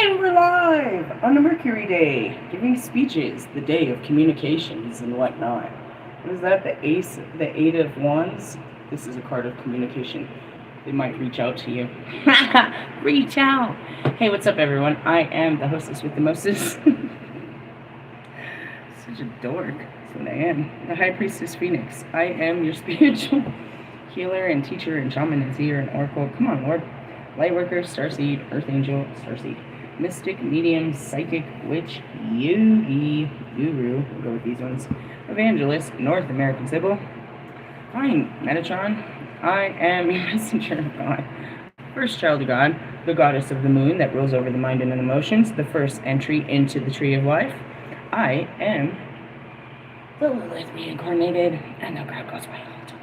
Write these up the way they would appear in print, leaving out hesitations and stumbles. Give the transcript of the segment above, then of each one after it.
And we're live on a Mercury day, giving speeches, the day of communications and whatnot. What is that? The Eight of Wands? This is a card of communication. They might reach out to you. Reach out! Hey, what's up, everyone? I am the hostess with the mostest. Such a dork. That's what I am. The High Priestess Phoenix. I am your spiritual healer and teacher and shaman and seer and oracle. Come on, Lord. Lightworker, Starseed, Earth Angel, Starseed. Mystic, medium, psychic, witch, yogi, guru, we'll go with these ones, evangelist, North American Sybil, fine, Metatron, I am a messenger of God, first child of God, the goddess of the moon that rules over the mind and emotions, the first entry into the tree of life. I am the Lilith reincarnated, and the crowd goes wild.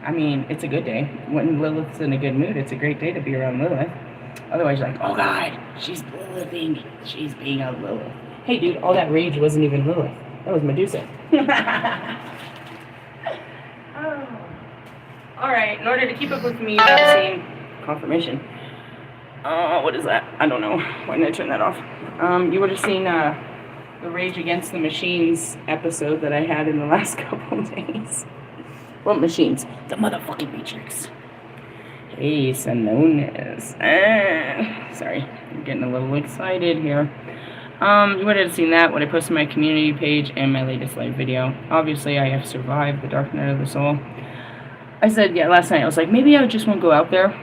I mean, it's a good day. When Lilith's in a good mood, it's a great day to be around Lilith. Otherwise, you're like, oh God, she's Lilithing. She's being a Lilith. Hey, dude, all that rage wasn't even Lilith. That was Medusa. Oh. All right, in order to keep up with me, that same confirmation. What is that? I don't know. Why did I turn that off? You would have seen the Rage Against the Machines episode that I had in the last couple of days. What machines? The motherfucking Matrix. Hey, Sanonis. Sorry, I'm getting a little excited here. You would have seen that when I posted my community page and my latest live video. Obviously, I have survived the dark night of the soul. I said, yeah, last night, I was like, maybe I just won't go out there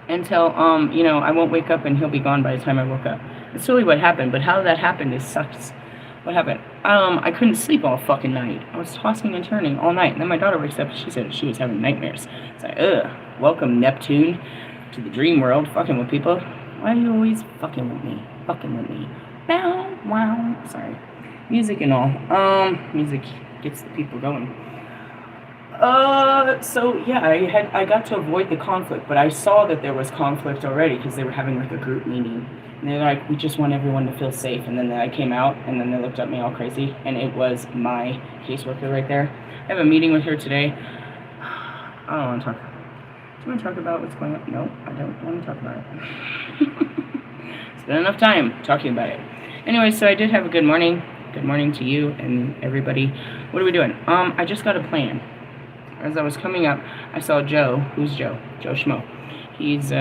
until, I won't wake up and he'll be gone by the time I woke up. That's really what happened, but how that happened is sucks. What happened? I couldn't sleep all fucking night. I was tossing and turning all night. And then my daughter wakes up and she said she was having nightmares. It's like, welcome Neptune to the dream world, fucking with people. Why are you always fucking with me? Fucking with me. Bow, wow. Sorry. Music and all. Music gets the people going. So yeah, I got to avoid the conflict, but I saw that there was conflict already because they were having like a group meeting. And they're like, we just want everyone to feel safe. And then I came out, and then they looked at me all crazy, and it was my caseworker right there. I have a meeting with her today. I don't want to talk. Do you want to talk about what's going on? No, I don't want to talk about it. Spent enough time talking about it. Anyway, so I did have a good morning. Good morning to you and everybody. What are we doing? I just got a plan. As I was coming up, I saw Joe. Who's Joe? Joe Schmo. He's,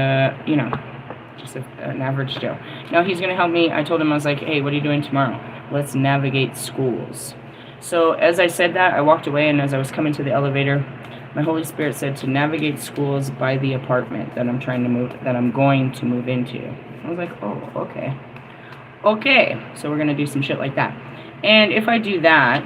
just an average Joe. Now he's going to help me. I told him, I was like, hey, what are you doing tomorrow? Let's navigate schools. So as I said that, I walked away, and as I was coming to the elevator, my Holy Spirit said to navigate schools by the apartment that I'm going to move into. I was like, oh, okay. Okay, so we're going to do some shit like that. And if I do that,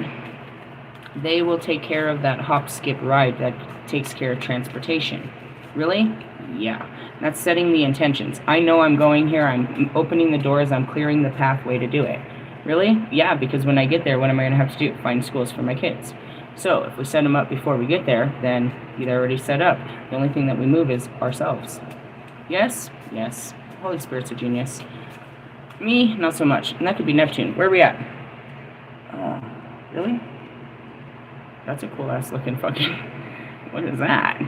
they will take care of that hop, skip, ride that takes care of transportation. Really? Yeah. That's setting the intentions. I know I'm going here. I'm opening the doors. I'm clearing the pathway to do it. Really? Yeah, because when I get there, what am I going to have to do? Find schools for my kids. So if we set them up before we get there, then they're already set up. The only thing that we move is ourselves. Yes? Yes. Holy Spirit's a genius. Me, not so much. And that could be Neptune. Where are we at? Really? That's a cool-ass looking fucking... What is that?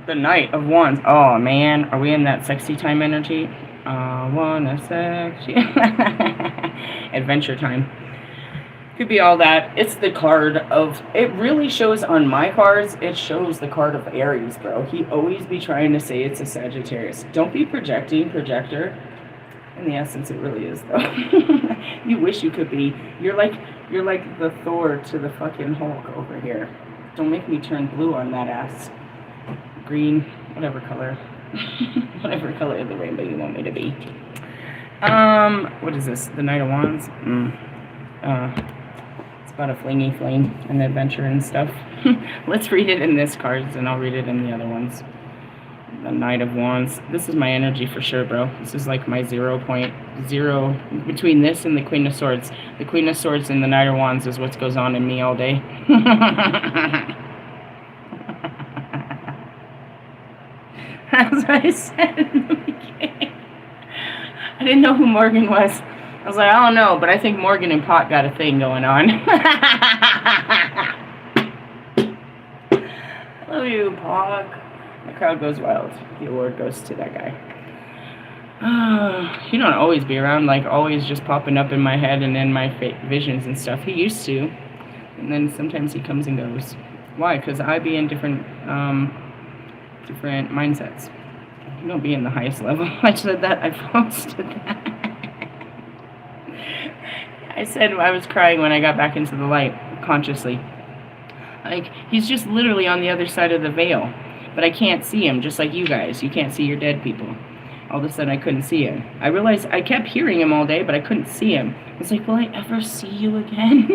The Knight of Wands. Oh, man. Are we in that sexy time energy? Wanna sexy... Adventure time. Could be all that. It's the card of... It really shows on my cards, it shows the card of Aries, bro. He always be trying to say it's a Sagittarius. Don't be projecting, projector. In the essence, it really is, though. You wish you could be. You're like the Thor to the fucking Hulk over here. Don't make me turn blue on that ass. Green, whatever color. Whatever color of the rainbow you want me to be. What is this? The Knight of Wands? It's about a flingy fling and adventure and stuff. Let's read it in this cards, and I'll read it in the other ones. The Knight of Wands. This is my energy for sure, bro. This is like my 0.0 between this and the Queen of Swords. The Queen of Swords and the Knight of Wands is what goes on in me all day. As I said in the beginning, I didn't know who Morgan was. I was like, I don't know, but I think Morgan and Pot got a thing going on. Love you, Pot. The crowd goes wild. The award goes to that guy. He don't always be around, like always just popping up in my head and in my visions and stuff. He used to, and then sometimes he comes and goes. Why? Because I be in different mindsets. You don't be in the highest level. I said that. I posted that. I said I was crying when I got back into the light consciously. Like, he's just literally on the other side of the veil, but I can't see him, just like you guys. You can't see your dead people. All of a sudden, I couldn't see him. I realized I kept hearing him all day, but I couldn't see him. It's like, will I ever see you again?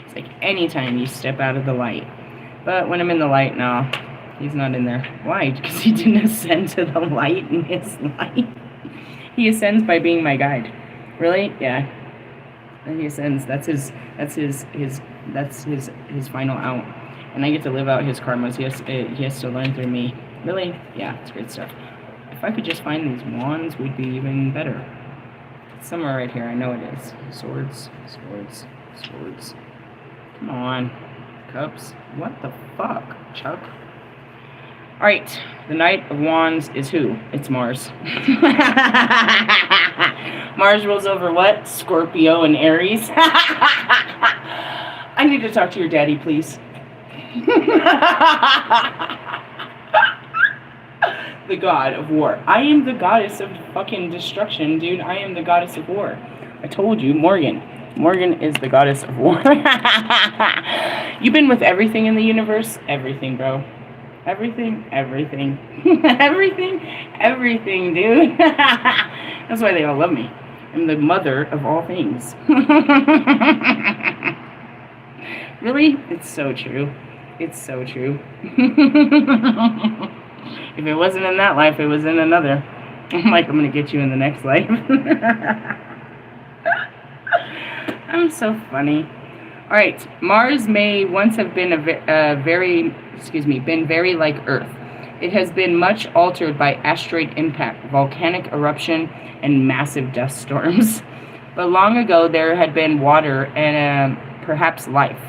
It's like anytime you step out of the light. But when I'm in the light, no, he's not in there. Why? Because he didn't ascend to the light in his life. He ascends by being my guide. Really? Yeah. And he ascends. That's his final out. And I get to live out his karmas. He has to learn through me. Really? Yeah, it's great stuff. If I could just find these wands, we'd be even better. It's somewhere right here. I know it is. Swords. Come on. Cups. What the fuck, Chuck? Alright. The Knight of Wands is who? It's Mars. Mars rules over what? Scorpio and Aries. I need to talk to your daddy, please. The god of war. I am the goddess of fucking destruction, dude. I am the goddess of war. I told you, Morgan. Morgan is the goddess of war. You've been with everything in the universe? Everything, bro. Everything. Everything, dude. That's why they all love me. I'm the mother of all things. Really? It's so true. It's so true. If it wasn't in that life, it was in another. I'm like, I'm going to get you in the next life. I'm so funny. All right. Mars may once have been been very like Earth. It has been much altered by asteroid impact, volcanic eruption, and massive dust storms. But long ago, there had been water and perhaps life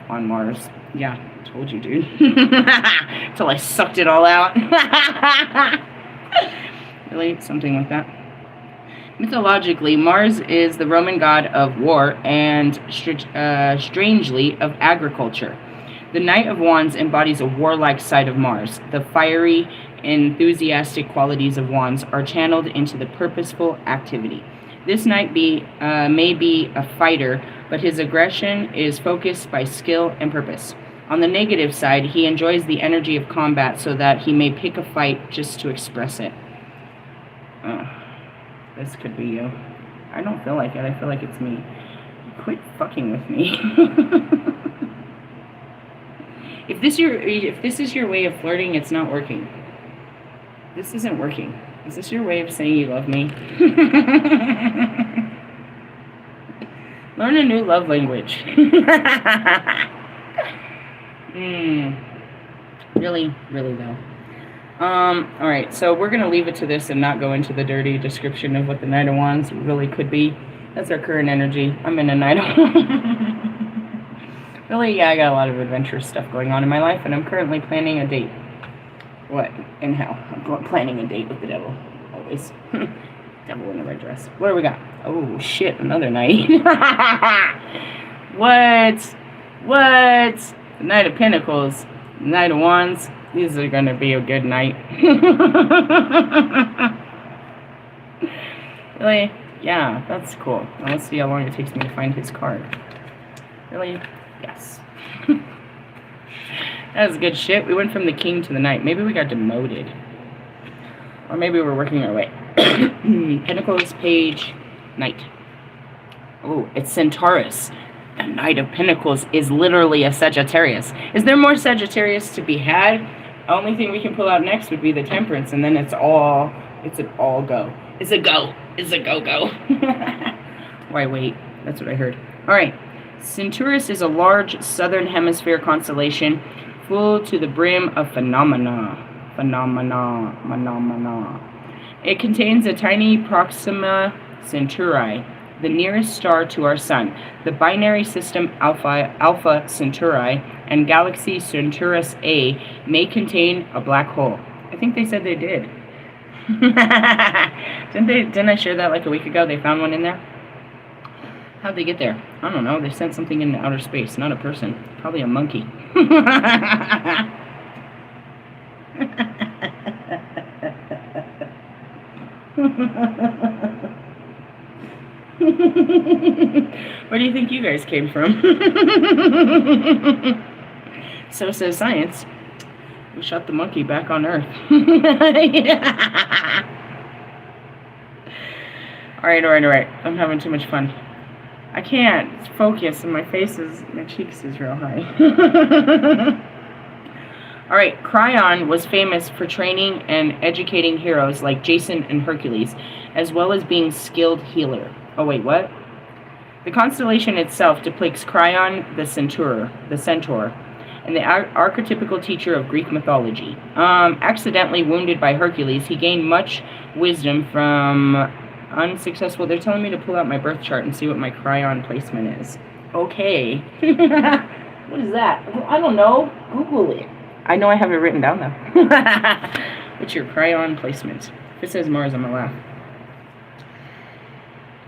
on Mars. Yeah. Told you, dude. Till I sucked it all out. Really? Something like that. Mythologically, Mars is the Roman god of war and, strangely, of agriculture. The Knight of Wands embodies a warlike side of Mars. The fiery, enthusiastic qualities of Wands are channeled into the purposeful activity. This knight may be a fighter, but his aggression is focused by skill and purpose. On the negative side, he enjoys the energy of combat so that he may pick a fight just to express it. This could be you. I don't feel like it. I feel like it's me. Quit fucking with me. If this is your way of flirting, it's not working. This isn't working. Is this your way of saying you love me? Learn a new love language. Really though. Alright, so we're gonna leave it to this and not go into the dirty description of what the Knight of Wands really could be. That's our current energy. I'm in a Knight of Wands. Really, yeah, I got a lot of adventurous stuff going on in my life, and I'm currently planning a date. What in hell? I'm planning a date with the devil. Always. Devil in the red dress. What do we got? Oh shit, another knight. What? The Knight of Pentacles, the Knight of Wands. These are going to be a good night. Really? Yeah, that's cool. Now let's see how long it takes me to find his card. Really? Yes. That was good shit. We went from the king to the knight. Maybe we got demoted. Or maybe we're working our way. Pentacles, page, knight. Oh, it's Centaurus. The Knight of Pentacles is literally a Sagittarius. Is there more Sagittarius to be had? The only thing we can pull out next would be the Temperance, and then it's an all go. It's a go. It's a go-go. Why, wait. That's what I heard. All right. Centaurus is a large southern hemisphere constellation full to the brim of phenomena. It contains a tiny Proxima Centauri, the nearest star to our sun, the binary system Alpha Centauri, and galaxy Centaurus A may contain a black hole. I think they said they did. Didn't I share that like a week ago? They found one in there? How'd they get there? I don't know. They sent something into outer space, not a person. Probably a monkey. Where do you think you guys came from? So says science. We shot the monkey back on Earth. Alright. I'm having too much fun. I can't focus and my cheeks is real high. Alright, Cryon was famous for training and educating heroes like Jason and Hercules, as well as being skilled healer. Oh wait, what? The constellation itself depicts Cryon the centaur, and the archetypical teacher of Greek mythology. Accidentally wounded by Hercules, he gained much wisdom from unsuccessful. They're telling me to pull out my birth chart and see what my Cryon placement is. Okay. What is that? I don't know. Google it. I know I have it written down though. What's your Cryon placement? If it says Mars, I'm gonna laugh.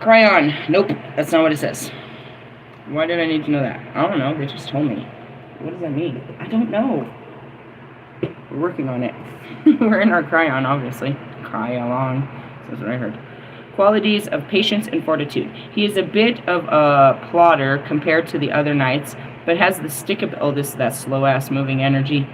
Cryon. Nope, that's not what it says. Why did I need to know that? I don't know. They just told me. What does that mean? I don't know. We're working on it. We're in our Cryon, obviously. Cry along. That's what I heard. Qualities of patience and fortitude. He is a bit of a plodder compared to the other knights, but has the that slow-ass moving energy.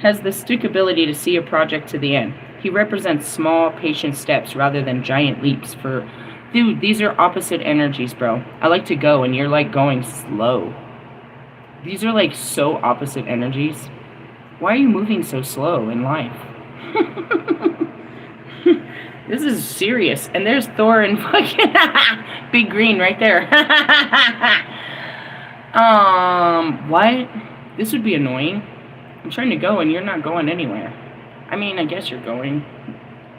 Has the stickability to see a project to the end. He represents small, patient steps rather than giant leaps for... Dude, these are opposite energies, bro. I like to go, and you're, like, going slow. These are, like, so opposite energies. Why are you moving so slow in life? This is serious. And there's Thor and fucking... Big green right there. What? This would be annoying. I'm trying to go, and you're not going anywhere. I mean, I guess you're going...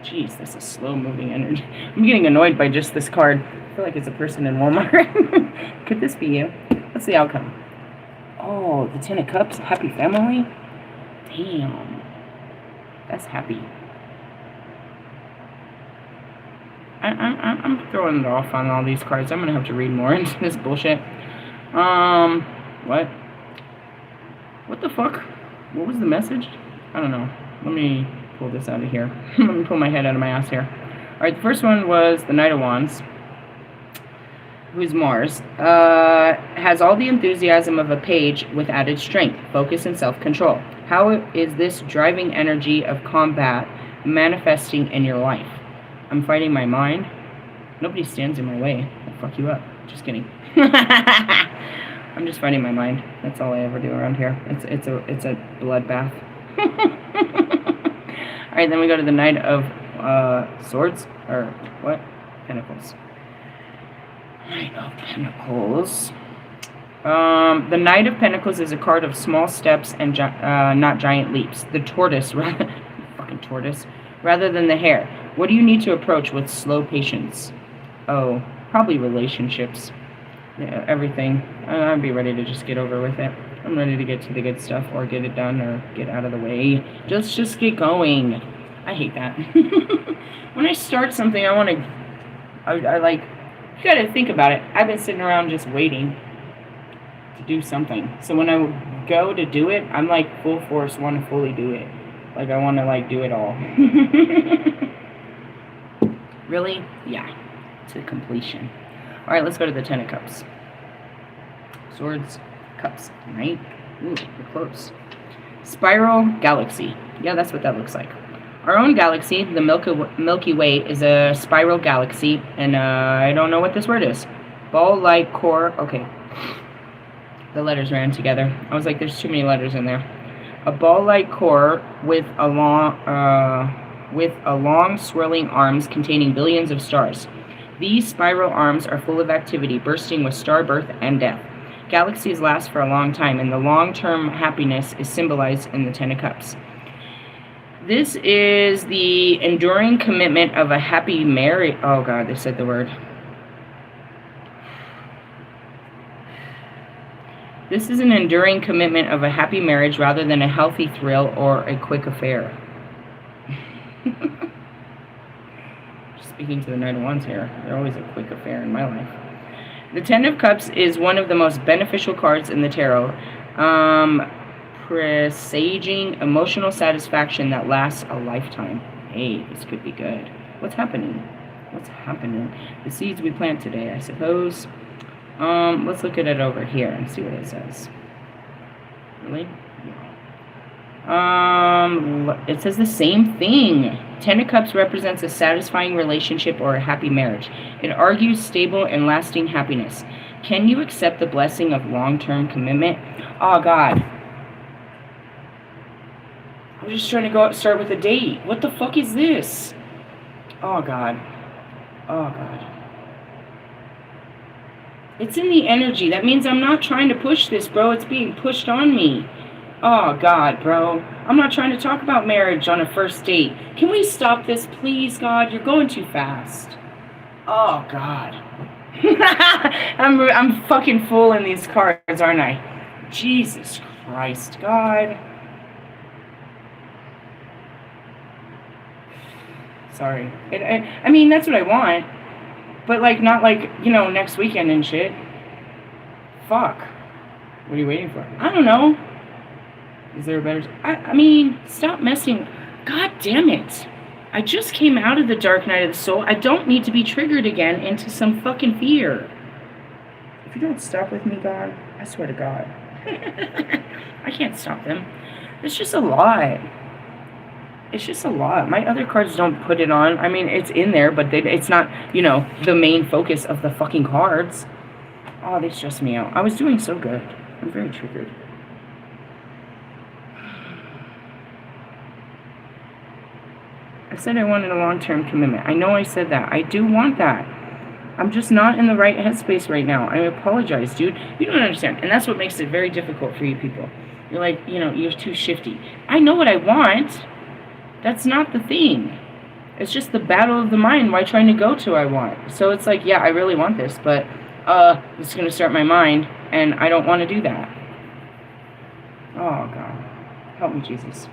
Jeez, that's a slow-moving energy. I'm getting annoyed by just this card. I feel like it's a person in Walmart. Could this be you? What's the outcome? Oh, the Ten of Cups. Happy family? Damn. That's happy. I'm throwing it off on all these cards. I'm going to have to read more into this bullshit. What? What the fuck? What was the message? I don't know. Let me... pull this out of here. Let me pull my head out of my ass here. Alright, the first one was the Knight of Wands, who's Mars. Has all the enthusiasm of a page with added strength, focus, and self-control. How is this driving energy of combat manifesting in your life? I'm fighting my mind. Nobody stands in my way. I'll fuck you up. Just kidding. I'm just fighting my mind. That's all I ever do around here. It's a bloodbath. Alright, then we go to the Knight of Swords, or what? Pentacles. Knight of Pentacles. The Knight of Pentacles is a card of small steps and not giant leaps. The tortoise, fucking tortoise, rather than the hare. What do you need to approach with slow patience? Oh, probably relationships. Yeah, everything. I'd be ready to just get over with it. I'm ready to get to the good stuff, or get it done, or get out of the way. Just get going. I hate that. When I start something, I want to... I like... You gotta think about it. I've been sitting around just waiting to do something. So when I go to do it, I'm like full force, want to fully do it. Like I want to like do it all. Really? Yeah. To completion. Alright, let's go to the Ten of Cups. Swords, Cups, right? Ooh, we're close. Spiral Galaxy. Yeah, that's what that looks like. Our own galaxy, the Milky Way, is a spiral galaxy, and I don't know what this word is. Ball-like core. Okay. The letters ran together. I was like, there's too many letters in there. A ball-like core with a long swirling arms containing billions of stars. These spiral arms are full of activity, bursting with star birth and death. Galaxies last for a long time, and the long-term happiness is symbolized in the Ten of Cups. This is the enduring commitment of a happy marriage. Oh God, they said the word. This is an enduring commitment of a happy marriage rather than a healthy thrill or a quick affair. Speaking to the Knight of Wands here, they're always a quick affair in my life. The Ten of Cups is one of the most beneficial cards in the tarot, presaging emotional satisfaction that lasts a lifetime. Hey, this could be good. What's happening? What's happening? The seeds we plant today, I suppose. Let's look at it over here and see what it says. Really? It says the same thing. Ten of Cups represents a satisfying relationship or a happy marriage. It argues stable and lasting happiness. Can you accept the blessing of long-term commitment? Oh, God. I'm just trying to start with a date. What the fuck is this? Oh, God. Oh, God. It's in the energy. That means I'm not trying to push this, bro. It's being pushed on me. Oh, God, bro. I'm not trying to talk about marriage on a first date. Can we stop this, please, God? You're going too fast. Oh, God. I'm fucking fooling these cards, aren't I? Jesus Christ, God. Sorry. I mean, that's what I want. But, like, not like, you know, next weekend and shit. Fuck. What are you waiting for? I don't know. Is there a better... I mean, stop messing... God damn it. I just came out of the dark night of the soul. I don't need to be triggered again into some fucking fear. If you don't stop with me, God, I swear to God. I can't stop them. It's just a lot. It's just a lot. My other cards don't put it on. I mean, it's in there, but it's not, you know, the main focus of the fucking cards. Oh, they stress me out. I was doing so good. I'm very triggered. I said I wanted a long-term commitment. I know I said that. I do want that. I'm just not in the right headspace right now. I apologize, dude. You don't understand. And that's what makes it very difficult for you people. You're like, you know, you're too shifty. I know what I want. That's not the thing. It's just the battle of the mind. Why trying to go to I want? So it's like, yeah, I really want this, but it's going to start my mind, and I don't want to do that. Oh, God. Help me, Jesus.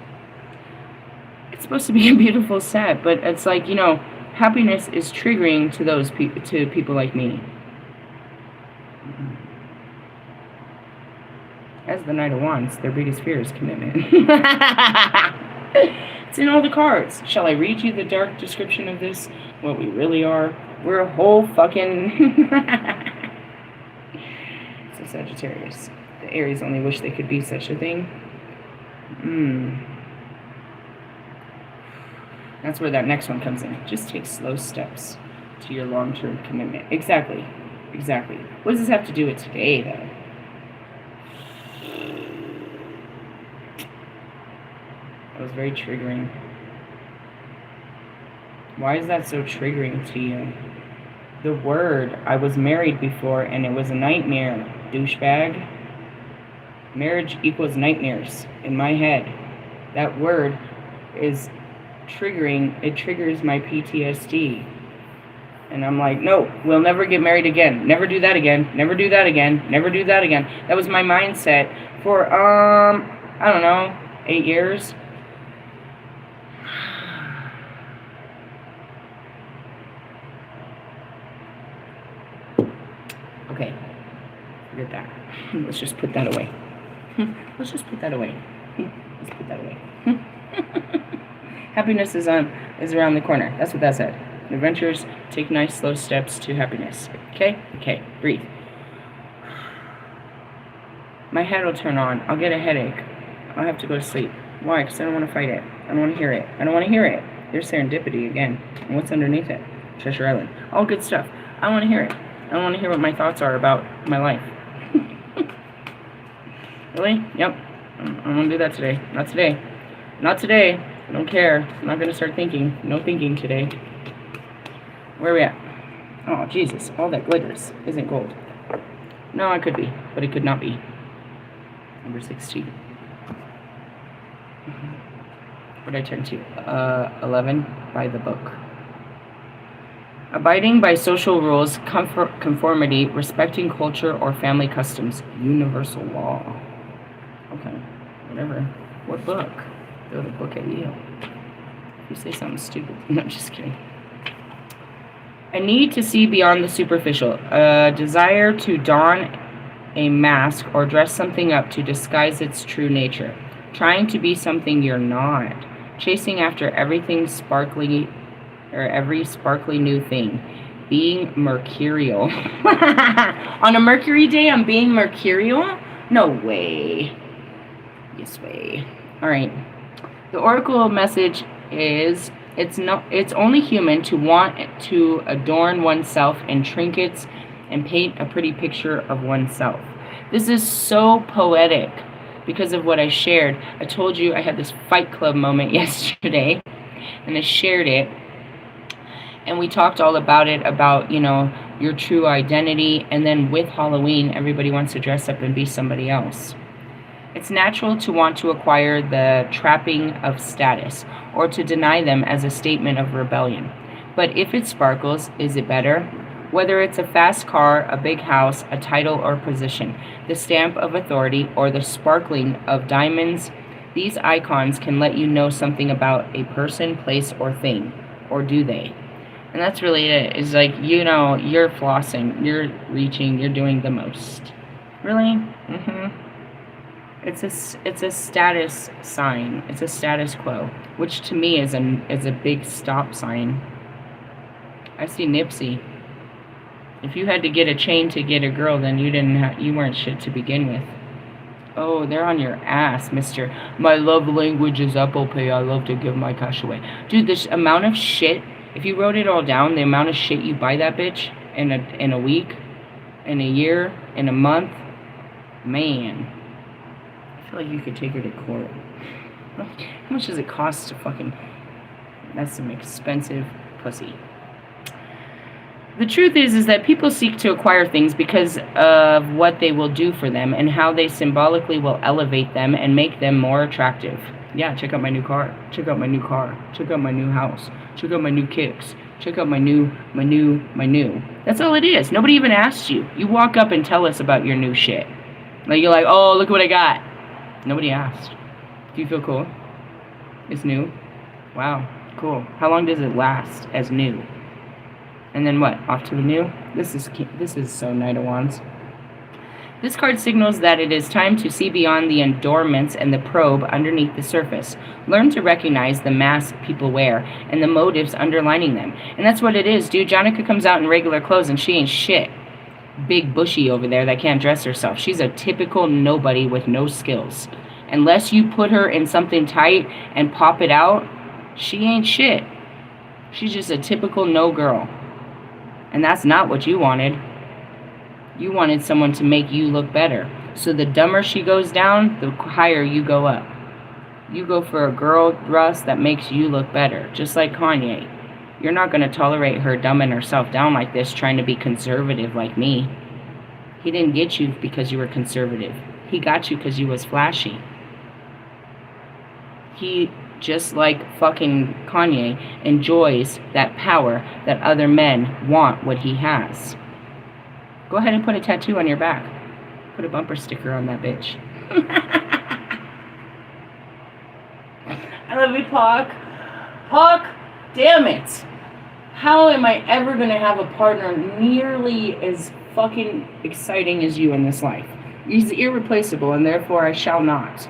It's supposed to be a beautiful set, but it's like, you know, happiness is triggering to those to people like me. As the Knight of Wands, their biggest fear is commitment. It's in all the cards. Shall I read you the dark description of this? What we really are? We're a whole fucking... It's a Sagittarius. The Aries only wish they could be such a thing. That's where that next one comes in. Just take slow steps to your long-term commitment. Exactly. Exactly. What does this have to do with today, though? That was very triggering. Why is that so triggering to you? The word, I was married before and it was a nightmare, douchebag. Marriage equals nightmares in my head. That word is triggering, it triggers my PTSD. And I'm like, no, we'll never get married again. Never do that again. Never do that again. Never do that again. That was my mindset for, I don't know, 8 years. Okay, forget that. Let's just put that away. Let's just put that away. Let's put that away. Happiness is around the corner. That's what that said. Adventures, take nice slow steps to happiness. Okay? Okay, breathe. My head will turn on. I'll get a headache. I'll have to go to sleep. Why? Because I don't want to fight it. I don't want to hear it. I don't want to hear it. There's serendipity again. And what's underneath it? Treasure Island. All good stuff. I don't want to hear it. I don't want to hear what my thoughts are about my life. Really? Yep. I don't want to do that today. Not today. Not today. I don't care. I'm not going to start thinking. No thinking today. Where are we at? Oh, Jesus. All that glitters isn't gold. No, it could be. But it could not be. Number 16. What did I turn to? 11. By the book. Abiding by social rules, conformity, respecting culture or family customs. Universal law. Okay, whatever. What book? Throw the book at you. You say something stupid. No, just kidding. A need to see beyond the superficial. A desire to don a mask or dress something up to disguise its true nature. Trying to be something you're not. Chasing after everything sparkly or every sparkly new thing. Being mercurial. On a Mercury day, I'm being mercurial? No way. Yes way. All right. The oracle message is it's only human to want to adorn oneself in trinkets and paint a pretty picture of oneself. This is so poetic because of what I shared. I told you I had this Fight Club moment yesterday, and I shared it, and we talked all about it, about, you know, your true identity, and then with Halloween, everybody wants to dress up and be somebody else. It's natural to want to acquire the trapping of status, or to deny them as a statement of rebellion. But if it sparkles, is it better? Whether it's a fast car, a big house, a title or position, the stamp of authority, or the sparkling of diamonds, these icons can let you know something about a person, place, or thing. Or do they? And that's really it. It's like, you know, you're flossing, you're reaching, you're doing the most. Really? Mm-hmm. It's a status sign. It's a status quo, which to me is a big stop sign. I see Nipsey. If you had to get a chain to get a girl, then you weren't shit to begin with. Oh, they're on your ass, mister. My love language is Apple Pay. I love to give my cash away. Dude, this amount of shit, if you wrote it all down, the amount of shit you buy that bitch in a week, in a year, in a month, man. I feel like you could take her to court. How much does it cost to fucking... That's some expensive pussy. The truth is that people seek to acquire things because of what they will do for them and how they symbolically will elevate them and make them more attractive. Yeah, check out my new car. Check out my new car. Check out my new house. Check out my new kicks. Check out my new. That's all it is. Nobody even asks you. You walk up and tell us about your new shit. Like, you're like, oh, look what I got. Nobody asked. Do you feel cool? It's new? Wow, cool. How long does it last as new? And then what? Off to the new? This is so Knight of Wands. This card signals that it is time to see beyond the adornments and the probe underneath the surface. Learn to recognize the mask people wear and the motives underlining them. And that's what it is, dude. Jonica comes out in regular clothes and she ain't shit. Big bushy over there that can't dress herself. She's a typical nobody with no skills. Unless you put her in something tight and pop it out, she ain't shit. She's just a typical no girl. And that's not what you wanted. You wanted someone to make you look better. So the dumber she goes down, the higher you go up. You go for a girl thrust that makes you look better. Just like Kanye. You're not going to tolerate her dumbing herself down like this, trying to be conservative like me. He didn't get you because you were conservative. He got you because you was flashy. He, just like fucking Kanye, enjoys that power that other men want what he has. Go ahead and put a tattoo on your back. Put a bumper sticker on that bitch. I love you, Pac. Pac, damn it. How am I ever going to have a partner nearly as fucking exciting as you in this life? He's irreplaceable, and therefore I shall not.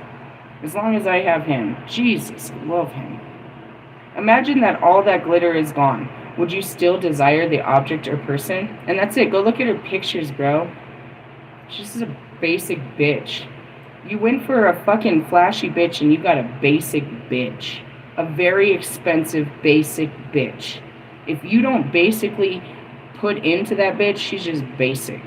As long as I have him. Jesus, I love him. Imagine that all that glitter is gone. Would you still desire the object or person? And that's it. Go look at her pictures, bro. She's just a basic bitch. You went for a fucking flashy bitch and you got a basic bitch. A very expensive basic bitch. If you don't basically put into that bitch, she's just basic.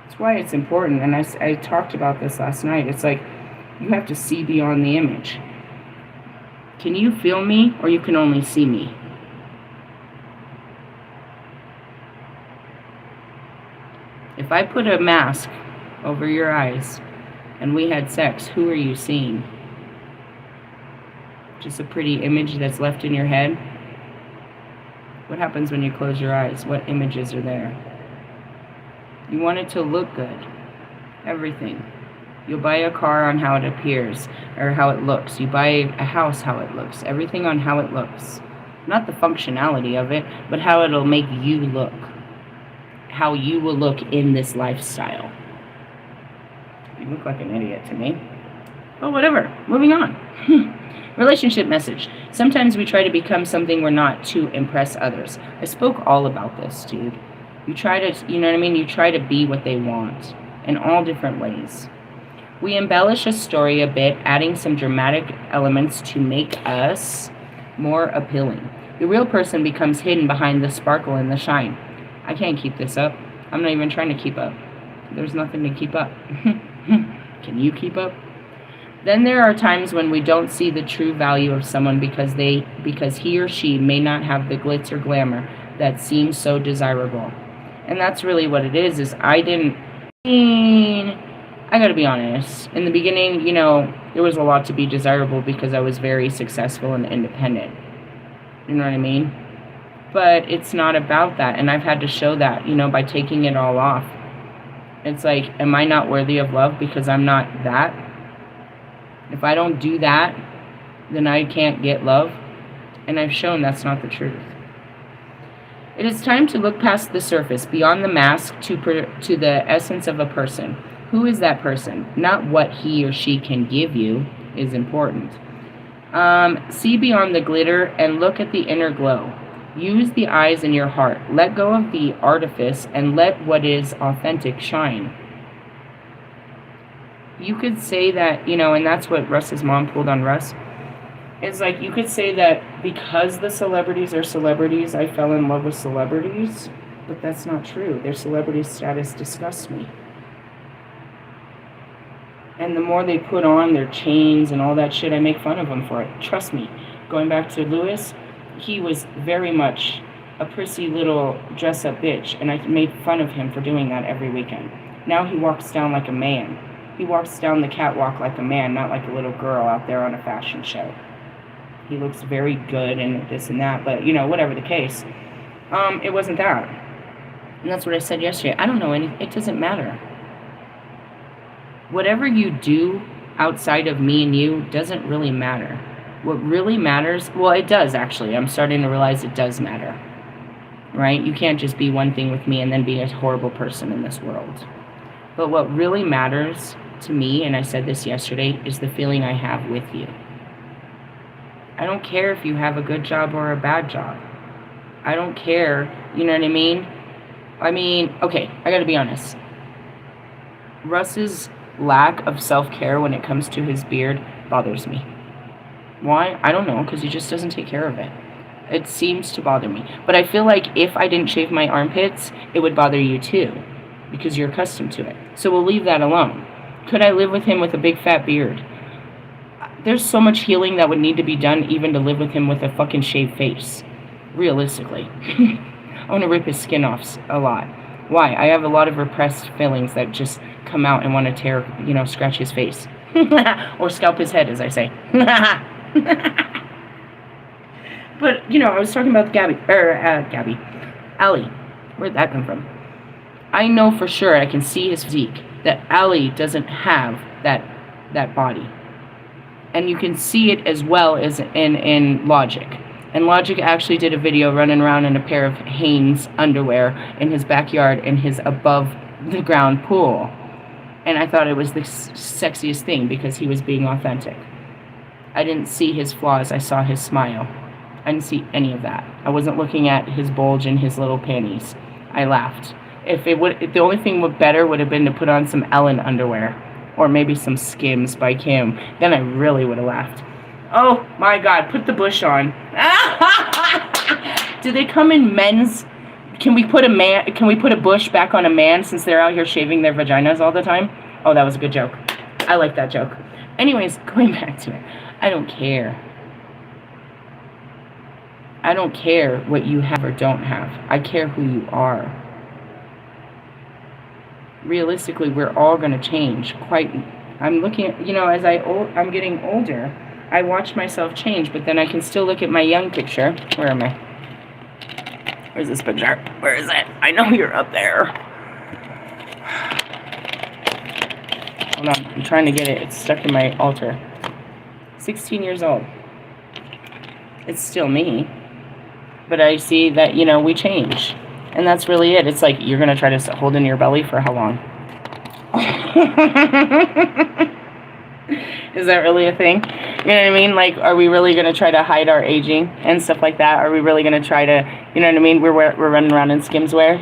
That's why it's important. And I talked about this last night. It's like you have to see beyond the image. Can you feel me, or you can only see me? If I put a mask over your eyes and we had sex, who are you seeing? Just a pretty image that's left in your head? What happens when you close your eyes? What images are there? You want it to look good. Everything. You'll buy a car on how it appears, or how it looks. You buy a house how it looks. Everything on how it looks. Not the functionality of it, but how it'll make you look. How you will look in this lifestyle. You look like an idiot to me. But whatever. Moving on. Relationship message. Sometimes we try to become something we're not to impress others. I spoke all about this, dude. You try to, you know what I mean? You try to be what they want in all different ways. We embellish a story a bit, adding some dramatic elements to make us more appealing. The real person becomes hidden behind the sparkle and the shine. I can't keep this up. I'm not even trying to keep up. There's nothing to keep up. Can you keep up? Then there are times when we don't see the true value of someone because he or she may not have the glitz or glamour that seems so desirable. And that's really what it is I gotta be honest. In the beginning, you know, there was a lot to be desirable because I was very successful and independent. You know what I mean? But it's not about that. And I've had to show that, you know, by taking it all off. It's like, am I not worthy of love because I'm not that? If I don't do that, then I can't get love. And I've shown that's not the truth. It is time to look past the surface, beyond the mask, to the essence of a person. Who is that person? Not what he or she can give you is important. See beyond the glitter and look at the inner glow. Use the eyes in your heart. Let go of the artifice and let what is authentic shine. You could say that, you know, and that's what Russ's mom pulled on Russ. It's like, you could say that because the celebrities are celebrities, I fell in love with celebrities, but that's not true. Their celebrity status disgusts me. And the more they put on their chains and all that shit, I make fun of them for it. Trust me. Going back to Lewis, he was very much a prissy little dress-up bitch, and I made fun of him for doing that every weekend. Now he walks down like a man. He walks down the catwalk like a man, not like a little girl out there on a fashion show. He looks very good and this and that, but, you know, whatever the case, it wasn't that. And that's what I said yesterday. I don't know anything. It doesn't matter. Whatever you do outside of me and you doesn't really matter. What really matters, well, it does actually. I'm starting to realize it does matter. Right? You can't just be one thing with me and then be a horrible person in this world. But what really matters to me, and I said this yesterday, is the feeling I have with you. I don't care if you have a good job or a bad job. I don't care, you know what I mean? Okay, I gotta be honest. Russ's lack of self-care when it comes to his beard bothers me. Why? I don't know, because he just doesn't take care of it. It seems to bother me. But I feel like if I didn't shave my armpits, it would bother you too, because you're accustomed to it. So we'll leave that alone. Could I live with him with a big fat beard? There's so much healing that would need to be done even to live with him with a fucking shaved face. Realistically. I want to rip his skin off a lot. Why? I have a lot of repressed feelings that just come out and want to tear, you know, scratch his face. Or scalp his head, as I say. But, you know, I was talking about Ali. Where'd that come from? I know for sure, I can see his physique, that Ali doesn't have that body. And you can see it as well as in Logic. And Logic actually did a video running around in a pair of Hanes underwear in his backyard in his above-the-ground pool. And I thought it was the sexiest thing because he was being authentic. I didn't see his flaws, I saw his smile. I didn't see any of that. I wasn't looking at his bulge and his little panties. I laughed. If the only thing better would have been to put on some Ellen underwear. Or maybe some Skims by Kim. Then I really would have laughed. Oh my God, put the bush on. Do they come in men's? Can we put a bush back on a man since they're out here shaving their vaginas all the time? Oh, that was a good joke. I like that joke. Anyways, going back to it. I don't care. I don't care what you have or don't have. I care who you are. Realistically, we're all going to change. I'm looking at, you know, as I'm getting older, I watch myself change, but then I can still look at my young picture. Where am I? Where's this picture? Where is it? I know you're up there. Hold on, I'm trying to get it. It's stuck in my altar. 16 years old. It's still me. But I see that, you know, we change. And that's really it. It's like, you're going to try to hold in your belly for how long? Is that really a thing? You know what I mean? Like, are we really going to try to hide our aging and stuff like that? Are we really going to try to, you know what I mean? We're running around in Skims wear.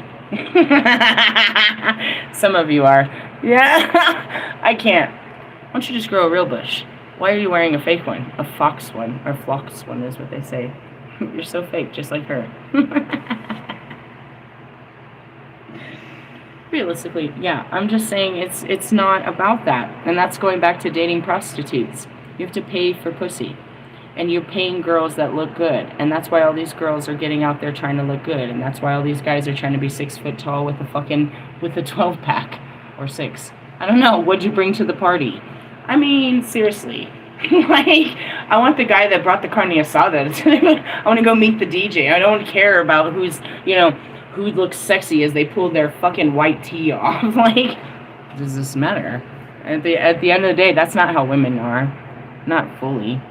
Some of you are. Yeah. I can't. Why don't you just grow a real bush? Why are you wearing a fake one? A fox one. Or flox one is what they say. You're so fake, just like her. Realistically, yeah, I'm just saying it's not about that. And that's going back to dating prostitutes. You have to pay for pussy. And you're paying girls that look good. And that's why all these girls are getting out there trying to look good. And that's why all these guys are trying to be 6 foot tall with a 12-pack. Or 6. I don't know. What'd you bring to the party? I mean, seriously. Like, I want the guy that brought the carne asada. I want to go meet the DJ. I don't care about who's, you know, who looks sexy as they pull their fucking white tee off. Like, does this matter? At the end of the day, that's not how women are. Not fully.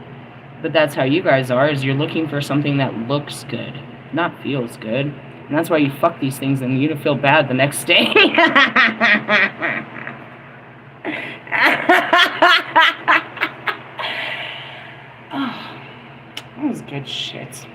But that's how you guys are, is you're looking for something that looks good, not feels good. And that's why you fuck these things and you don't feel bad the next day. Oh, that was good shit.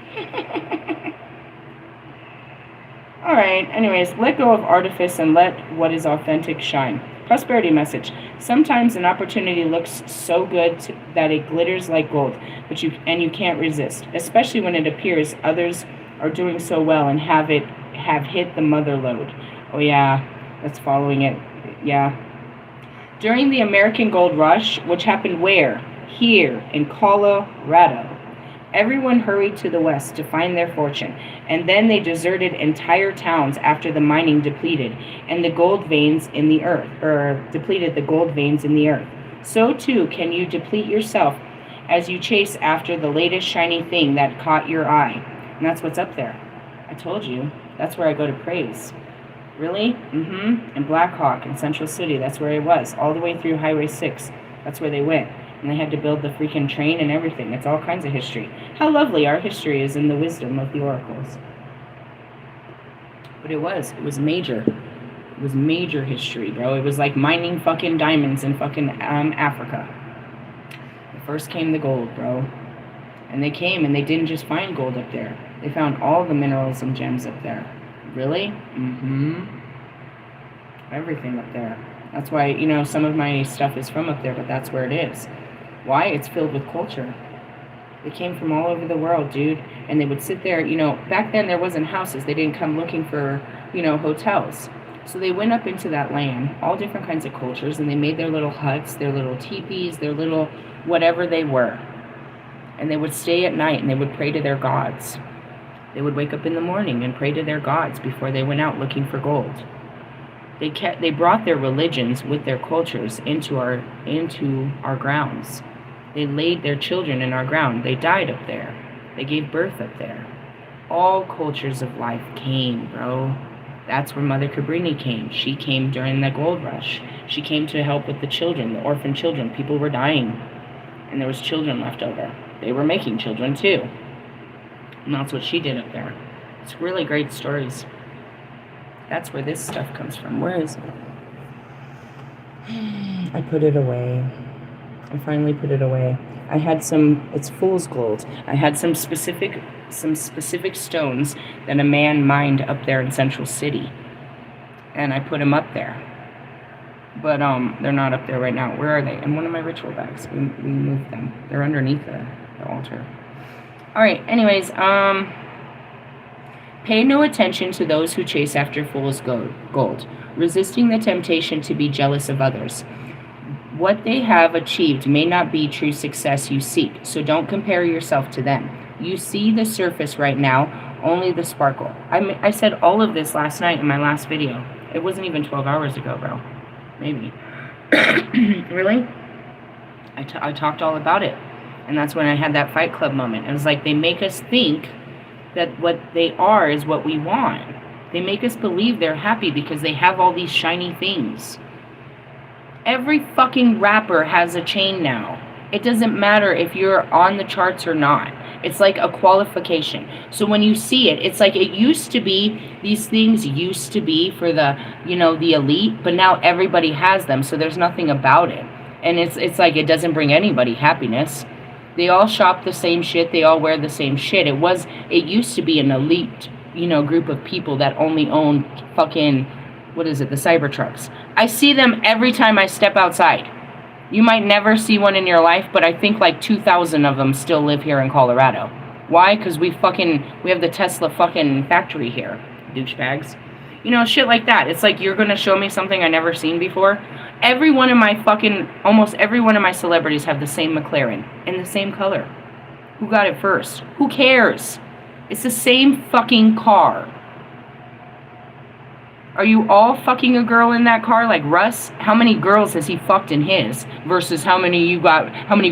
Alright, anyways, let go of artifice and let what is authentic shine. Prosperity message. Sometimes an opportunity looks so good that it glitters like gold, but you can't resist, especially when it appears others are doing so well and have hit the mother lode. Oh yeah, that's following it. Yeah. During the American Gold Rush, which happened where? Here in Colorado. Everyone hurried to the west to find their fortune, and then they deserted entire towns after the mining depleted the gold veins in the earth. So too can you deplete yourself as you chase after the latest shiny thing that caught your eye. And that's what's up there. I told you, that's where I go to praise. Really? In Black Hawk in Central City, that's where it was. All the way through Highway 6. That's where they went. And they had to build the freaking train and everything. It's all kinds of history. How lovely our history is in the wisdom of the oracles. But it was major. It was major history, bro. It was like mining fucking diamonds in fucking Africa. First came the gold, bro. And they came and they didn't just find gold up there. They found all the minerals and gems up there. Really? Everything up there. That's why, you know, some of my stuff is from up there, but that's where it is. Why? It's filled with culture. They came from all over the world, dude. And they would sit there, you know, back then there wasn't houses. They didn't come looking for, you know, hotels. So they went up into that land, all different kinds of cultures, and they made their little huts, their little teepees, their little whatever they were. And they would stay at night and they would pray to their gods. They would wake up in the morning and pray to their gods before they went out looking for gold. They brought their religions with their cultures into our grounds. They laid their children in our ground. They died up there. They gave birth up there. All cultures of life came, bro. That's where Mother Cabrini came. She came during the gold rush. She came to help with the children, the orphan children. People were dying, and there was children left over. They were making children too. And that's what she did up there. It's really great stories. That's where this stuff comes from. Where is it? I put it away. I finally put it away. I had some, it's fool's gold. I had some specific stones that a man mined up there in Central City. And I put them up there. But they're not up there right now. Where are they? In one of my ritual bags. We moved them. They're underneath the altar. Alright, anyways, pay no attention to those who chase after fool's gold, resisting the temptation to be jealous of others. What they have achieved may not be true success you seek, so don't compare yourself to them. You see the surface right now, only the sparkle. I said all of this last night in my last video. It wasn't even 12 hours ago, bro. Maybe. Really? I talked all about it. And that's when I had that Fight Club moment. It was like they make us think that what they are is what we want. They make us believe they're happy because they have all these shiny things. Every fucking rapper has a chain now. It doesn't matter if you're on the charts or not. It's like a qualification. So when you see it, it's like it used to be, these things used to be for the, you know, the elite, but now everybody has them, so there's nothing about it. And it's like it doesn't bring anybody happiness. They all shop the same shit, they all wear the same shit. It used to be an elite, you know, group of people that only owned fucking, what is it, the Cybertrucks. I see them every time I step outside. You might never see one in your life, but I think like 2,000 of them still live here in Colorado. Why? Because we have the Tesla fucking factory here, douchebags. You know, shit like that. It's like, you're gonna show me something I never seen before? Almost every one of my celebrities have the same McLaren, in the same color. Who got it first? Who cares? It's the same fucking car. Are you all fucking a girl in that car like Russ? How many girls has he fucked in his versus how many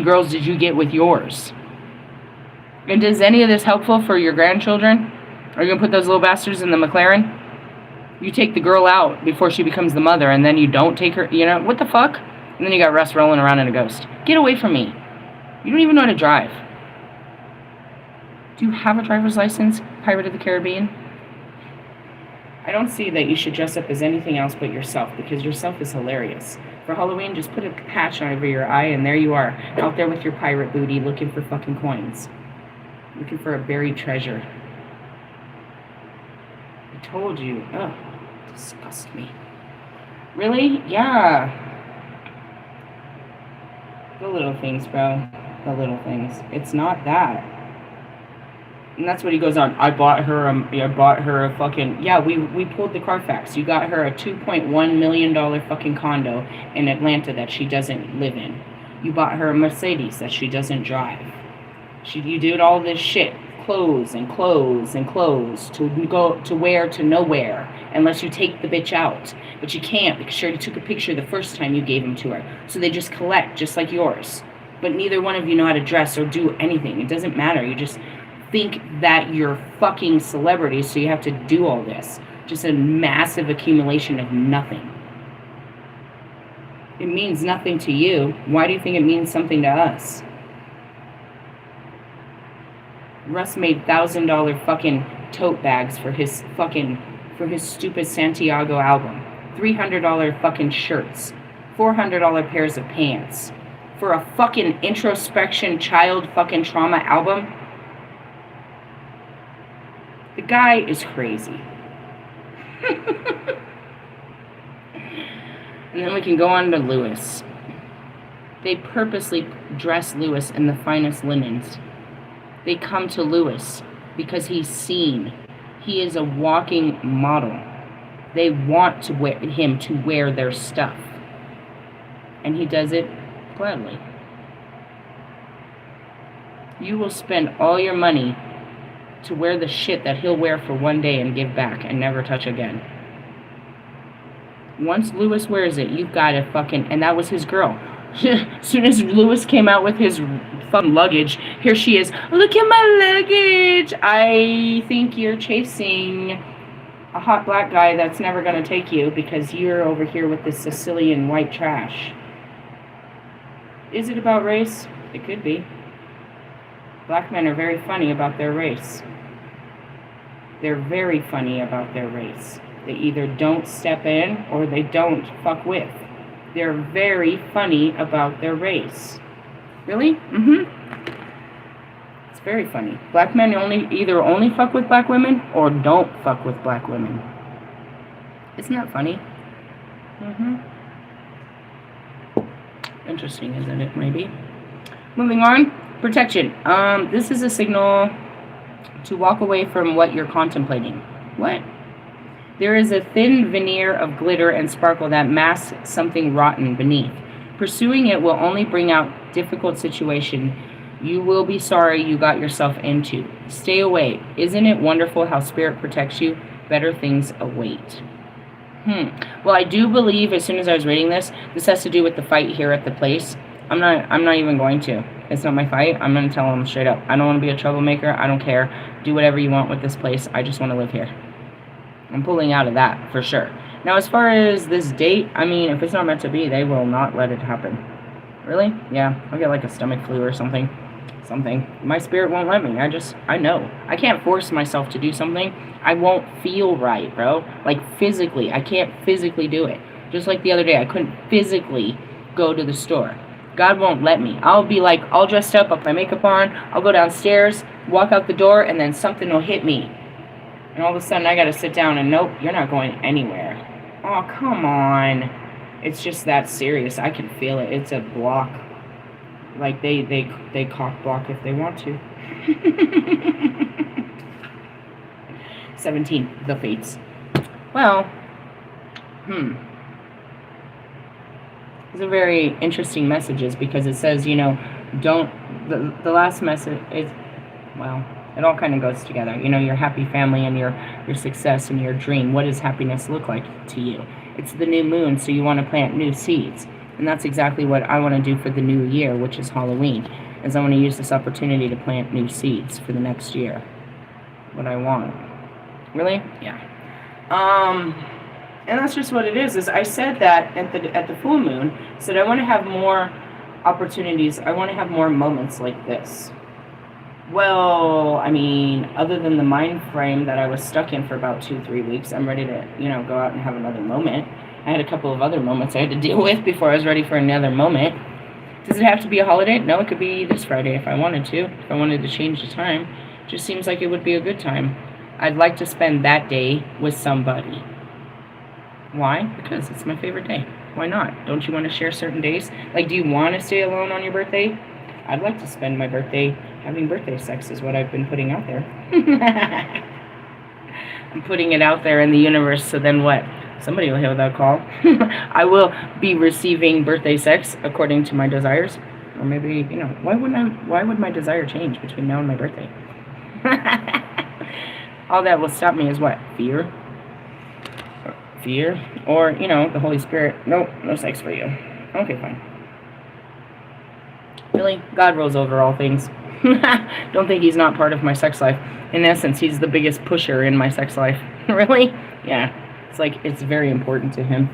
girls did you get with yours? And is any of this helpful for your grandchildren? Are you going to put those little bastards in the McLaren? You take the girl out before she becomes the mother and then you don't take her, you know, what the fuck? And then you got Russ rolling around in a ghost. Get away from me. You don't even know how to drive. Do you have a driver's license, Pirate of the Caribbean? I don't see that you should dress up as anything else but yourself, because yourself is hilarious. For Halloween, just put a patch over your eye, and there you are, out there with your pirate booty, looking for fucking coins. Looking for a buried treasure. I told you. Ugh. Disgust me. Really? Yeah. The little things, bro. The little things. It's not that. And that's what he goes on. I bought her a fucking, yeah, we pulled the Carfax. You got her a $2.1 million fucking condo in Atlanta that she doesn't live in. You bought her a Mercedes that she doesn't drive. You did all this shit. Clothes and clothes and clothes to go to wear to nowhere unless you take the bitch out. But you can't because she already took a picture the first time you gave them to her. So they just collect, just like yours. But neither one of you know how to dress or do anything. It doesn't matter. You just think that you're fucking celebrities, so you have to do all this. Just a massive accumulation of nothing. It means nothing to you. Why do you think it means something to us? Russ made $1,000 fucking tote bags for his stupid Santiago album. $300 fucking shirts. $400 pairs of pants. For a fucking introspection child fucking trauma album? The guy is crazy. And then we can go on to Lewis. They purposely dress Lewis in the finest linens. They come to Lewis because he's seen. He is a walking model. They want him to wear their stuff. And he does it gladly. You will spend all your money to wear the shit that he'll wear for one day and give back and never touch again. Once Lewis wears it, you've got to fucking... And that was his girl. As soon as Lewis came out with his fucking luggage, here she is. Look at my luggage! I think you're chasing a hot black guy that's never going to take you because you're over here with this Sicilian white trash. Is it about race? It could be. Black men are very funny about their race. They're very funny about their race. They either don't step in or they don't fuck with. They're very funny about their race. Really? Mm-hmm. It's very funny. Black men either only fuck with black women or don't fuck with black women. Isn't that funny? Mm-hmm. Interesting, isn't it? Maybe. Moving on. Protection. This is a signal to walk away from what you're contemplating. What? There is a thin veneer of glitter and sparkle that masks something rotten beneath. Pursuing it will only bring out difficult situation you will be sorry you got yourself into. Stay away. Isn't it wonderful how spirit protects you? Better things await. Well, I do believe as soon as I was reading this has to do with the fight here at the place. I'm not even going to. It's not my fight. I'm going to tell them straight up. I don't want to be a troublemaker. I don't care. Do whatever you want with this place. I just want to live here. I'm pulling out of that for sure. Now, as far as this date, I mean, if it's not meant to be, they will not let it happen. Really? Yeah, I'll get like a stomach flu or something. something. My spirit won't let me. I know. I can't force myself to do something. I won't feel right, bro. Like, physically. I can't physically do it. Just like the other day, I couldn't physically go to the store. God won't let me. I'll be like all dressed up, with my makeup on. I'll go downstairs, walk out the door, and then something will hit me. And all of a sudden, I gotta sit down and nope, you're not going anywhere. Oh, come on. It's just that serious. I can feel it. It's a block. Like, they cock block if they want to. 17, the fates. Well, These are very interesting messages because it says, you know, don't, the last message is, well, it all kind of goes together. You know, your happy family and your success and your dream. What does happiness look like to you? It's the new moon, so you want to plant new seeds. And that's exactly what I want to do for the new year, which is Halloween, is I want to use this opportunity to plant new seeds for the next year. What I want. Really? Yeah. And that's just what it is I said that at the full moon, said I want to have more opportunities. I want to have more moments like this. Well, I mean, other than the mind frame that I was stuck in for about 2-3 weeks, I'm ready to, you know, go out and have another moment. I had a couple of other moments I had to deal with before I was ready for another moment. Does it have to be a holiday? No, it could be this Friday if I wanted to. If I wanted to change the time, it just seems like it would be a good time. I'd like to spend that day with somebody. Why? Because it's my favorite day. Why not? Don't you want to share certain days? Like, do you want to stay alone on your birthday? I'd like to spend my birthday having birthday sex is what I've been putting out there. I'm putting it out there in the universe, so then what? Somebody will hear that call. I will be receiving birthday sex according to my desires. Or maybe, you know, why would my desire change between now and my birthday? All that will stop me is what? Fear? Or, you know, the Holy Spirit. Nope, no sex for you. Okay, fine. Really? God rules over all things. Don't think he's not part of my sex life. In essence, he's the biggest pusher in my sex life. Really? Yeah. It's like, it's very important to him.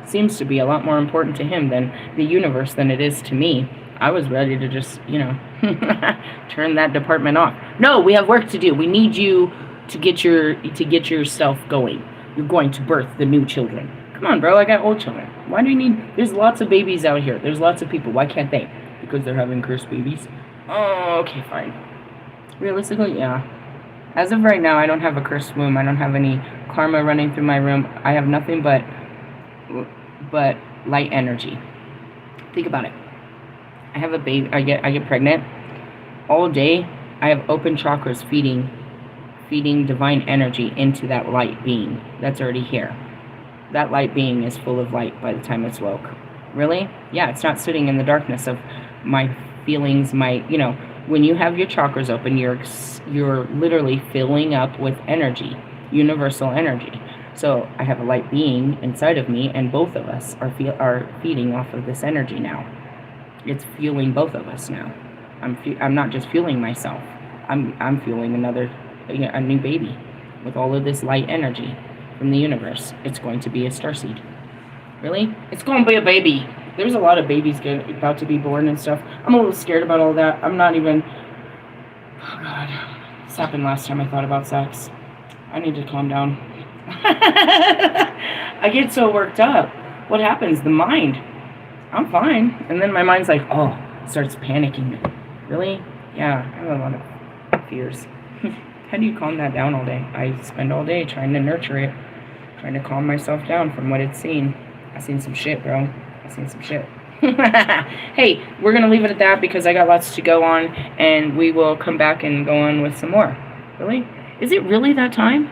Seems to be a lot more important to him than the universe than it is to me. I was ready to just, you know, turn that department off. No, we have work to do. We need you to get yourself going. You're going to birth the new children. Come on, bro, I got old children. Why do you need... There's lots of babies out here. There's lots of people. Why can't they? Because they're having cursed babies. Oh, okay, fine. Realistically, yeah. As of right now, I don't have a cursed womb. I don't have any karma running through my room. I have nothing but light energy. Think about it. I have a baby. I get pregnant. All day, I have open chakras feeding divine energy into that light being that's already here. That light being is full of light by the time it's woke. Really? Yeah, it's not sitting in the darkness of my feelings, you know, when you have your chakras open, you're literally filling up with energy, universal energy. So I have a light being inside of me, and both of us are feeding off of this energy now. It's fueling both of us now. I'm not just fueling myself. I'm fueling a new baby with all of this light energy from the universe. It's going to be a starseed. Really? It's going to be a baby. There's a lot of babies about to be born and stuff. I'm a little scared about all that. I'm not even... Oh, God. This happened last time I thought about sex. I need to calm down. I get so worked up. What happens? The mind. I'm fine. And then my mind's like, oh, starts panicking. Really? Yeah, I have a lot of fears. How do you calm that down all day? I spend all day trying to nurture it. Trying to calm myself down from what it's seen. I've seen some shit, bro. I've seen some shit. Hey, we're going to leave it at that because I got lots to go on, and we will come back and go on with some more. Really? Is it really that time?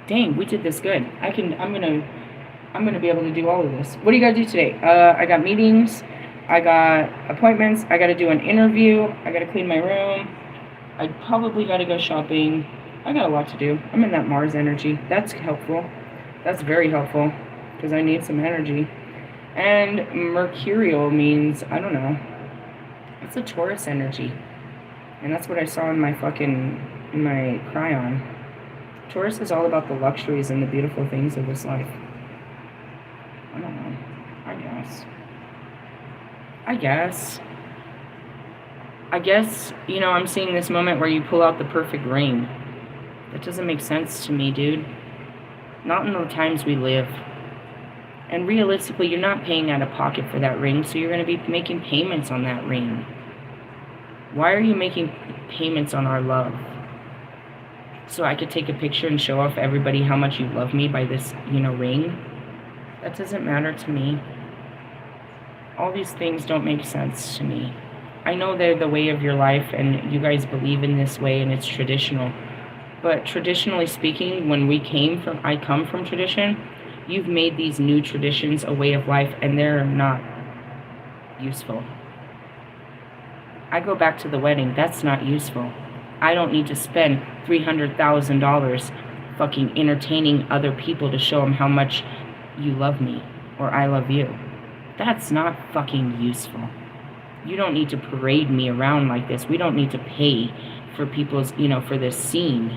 Dang, we did this good. I'm gonna be able to do all of this. What do you gotta do today? I got meetings, I got appointments, I gotta do an interview, I gotta clean my room, I probably gotta go shopping. I got a lot to do. I'm in that Mars energy. That's helpful. That's very helpful because I need some energy. And Mercurial means, I don't know, it's a Taurus energy. And that's what I saw in my cryon. Taurus is all about the luxuries and the beautiful things of this life. I don't know. I I guess, you know, I'm seeing this moment where you pull out the perfect ring. That doesn't make sense to me, dude. Not in the times we live. And realistically, you're not paying out of pocket for that ring, so you're going to be making payments on that ring. Why are you making payments on our love? So I could take a picture and show off everybody how much you love me by this, you know, ring? That doesn't matter to me. All these things don't make sense to me. I know they're the way of your life and you guys believe in this way and it's traditional. But traditionally speaking, when I come from tradition, you've made these new traditions a way of life and they're not useful. I go back to the wedding, that's not useful. I don't need to spend $300,000 fucking entertaining other people to show them how much you love me or I love you. That's not fucking useful. You don't need to parade me around like this. We don't need to pay for people's, you know, for this scene.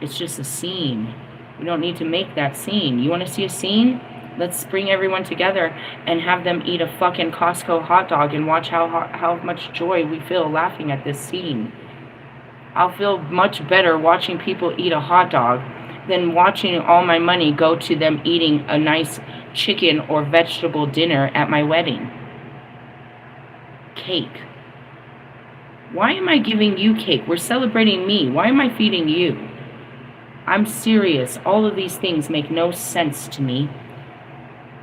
It's just a scene. We don't need to make that scene. You want to see a scene? Let's bring everyone together and have them eat a fucking Costco hot dog and watch how much joy we feel laughing at this scene. I'll feel much better watching people eat a hot dog than watching all my money go to them eating a nice chicken or vegetable dinner at my wedding. Cake. Why am I giving you cake? We're celebrating me. Why am I feeding you? I'm serious. All of these things make no sense to me.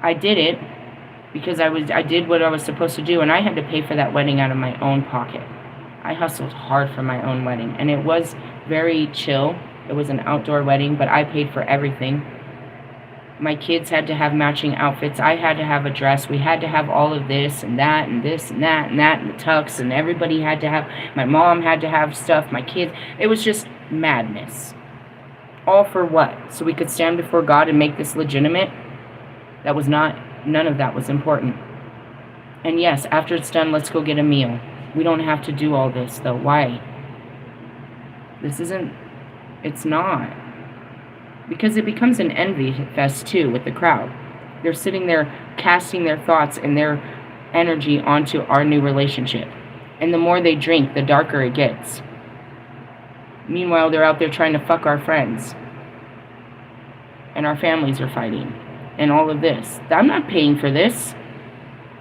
I did it because I did what I was supposed to do, and I had to pay for that wedding out of my own pocket. I hustled hard for my own wedding, and it was very chill. It was an outdoor wedding, but I paid for everything. My kids had to have matching outfits. I had to have a dress. We had to have all of this and that and this and that and that and the tux, and everybody had to have, my mom had to have stuff, my kids. It was just madness. All for what? So we could stand before God and make this legitimate? That was not, none of that was important. And yes, after it's done, let's go get a meal. We don't have to do all this, though. Why? This isn't, it's not. Because it becomes an envy fest, too, with the crowd. They're sitting there casting their thoughts and their energy onto our new relationship. And the more they drink, the darker it gets. Meanwhile, they're out there trying to fuck our friends. And our families are fighting. And all of this. I'm not paying for this.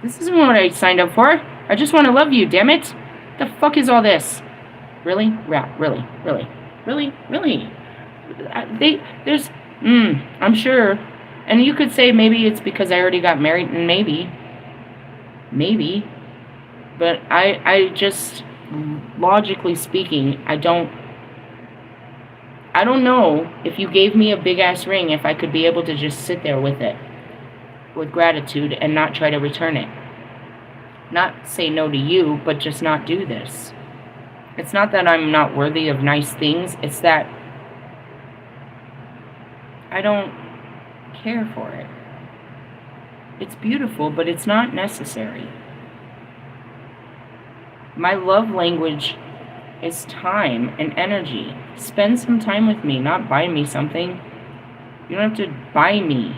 This isn't what I signed up for. I just want to love you, damn it. The fuck is all this? Really? Yeah, really? I'm sure. And you could say maybe it's because I already got married, and maybe. But I just, logically speaking, I don't know if you gave me a big ass ring if I could be able to just sit there with it with gratitude and not try to return it. Not say no to you, but just not do this. It's not that I'm not worthy of nice things, it's that I don't care for it. It's beautiful, but it's not necessary. My love language is time and energy. Spend some time with me, not buy me something. You don't have to buy me.